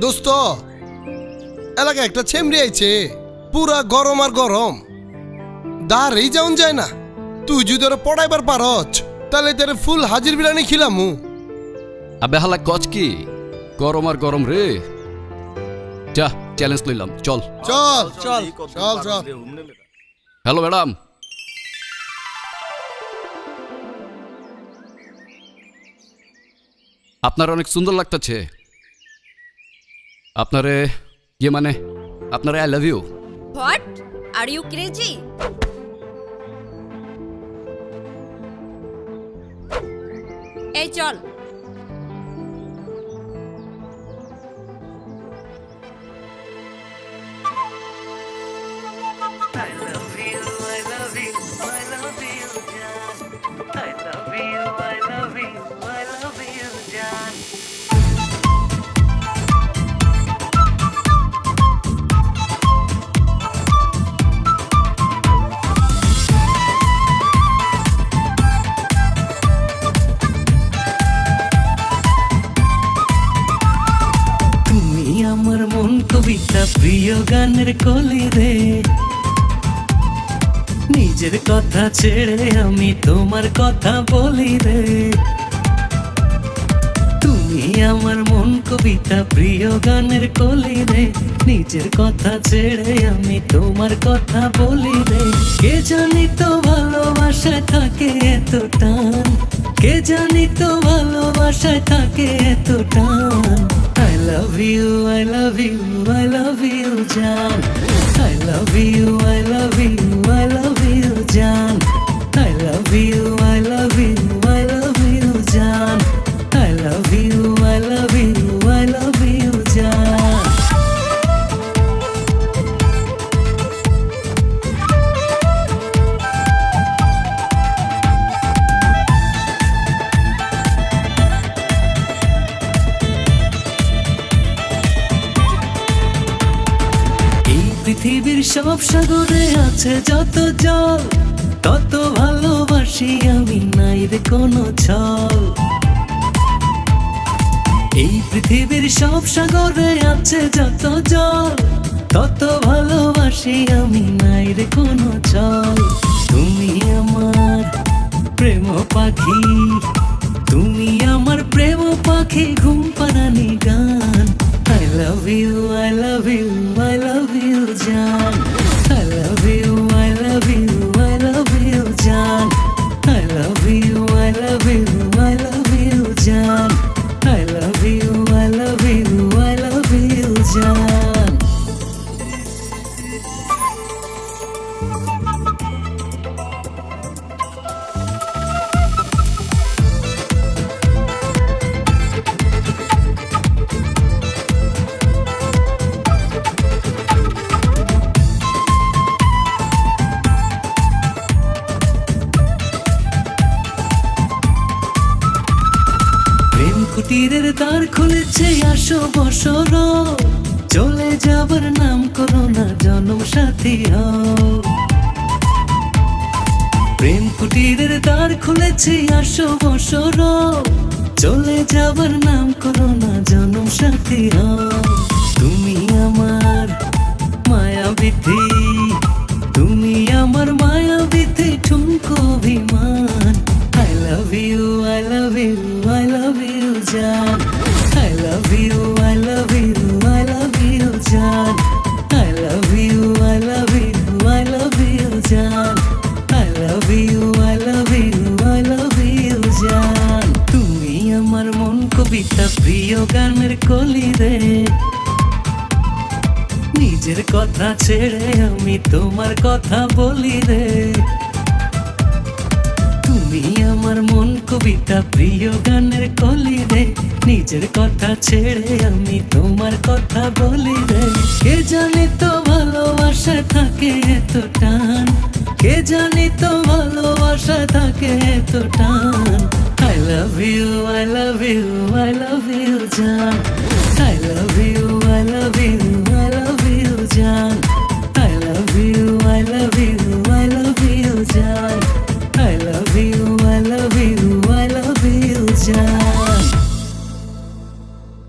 দোস্ত, এলাকায় একটা ছেমড়ি আইছে, পুরা গরম আর গরম, দাঁড়েই যাওন যায় না। তুই যদি ওরা পড়াইবার পারছ তাহলে তার ফুল হাজির বিরিয়ানি খিলামু। আবে হালা কচ কি গরম আর গরম রে। যা চ্যালেঞ্জ লইলাম, চল চল চল চল চল। হ্যালো ম্যাডাম, আপনার অনেক সুন্দর লাগতেছে। আপনারে মানে আপনারে I love you. What? Are you crazy? এই চল। আমার মন কবিতা প্রিয় গানের কলি রে, নিজের কথা ছেড়ে আমি তোমার কথা বলি রে। তুমি আমার মন কবিতা প্রিয় গানের কলি রে, নিজের কথা ছেড়ে আমি তোমার কথা বলি রে। কে জানি তো ভালোবাসায় থাকে এত টান, কে জানি তো ভালোবাসায় থাকে এত টান। I love you, I love you, I love you, Jan. I love you, I love you, I love you, Jan. I love you, I love you, I love you, Jan. I love you, I love you, I love you, Jan. পৃথিবীর সব সাগরে আছে যত জল, তত ভালোবাসি আমি, নাই রে কোনো ছল। এই পৃথিবীর সব সাগরে আছে যত জল, তত ভালোবাসি আমি, নাই রে কোনো ছল। তুমি আমার প্রেম পাখি, তুমি আমার প্রেম পাখি, ঘুম পাড়ানি গান। I love you, I love you, I love you, Jan. I love you, I love you, I love you, Jan. I love you, I love you, I love you, Jan. I love you, I love you, I love you, Jan. কুটিরের দ্বার খুলেছে, আসো বসর, চলে যাবার নাম করো না, জনম সাথী হও। প্রেম কুটিরের দ্বার খুলেছে, আসো বসর, চলে যাবার নাম করো না, জনম সাথী হও। তুমি আমার মায়াবিধি, তুমি আমার মায়াবিধি, ঠুমকো অভিমান। I love you, I love you, I love you, Jan. I love you, I love you, I love you, Jan. I love you, I love you, I love you, Jan. I love you, I love you, I love you, Jan. তুমি আমার মন কবিতা প্রিয় গানের কলি রে, নিজের কথা ছেড়ে আমি তোমার কথা বলি রে। তুমি আমার মন কবিতা প্রিয় গানের কলি রে, নিজের কথা ছেড়ে আমি তোমার কথা বলি রে। কে জানি তো ভালোবাসা থাকে এত টান, কে জানি তো ভালোবাসা থাকে এত টান। I love you, I love you, I love you, Jan.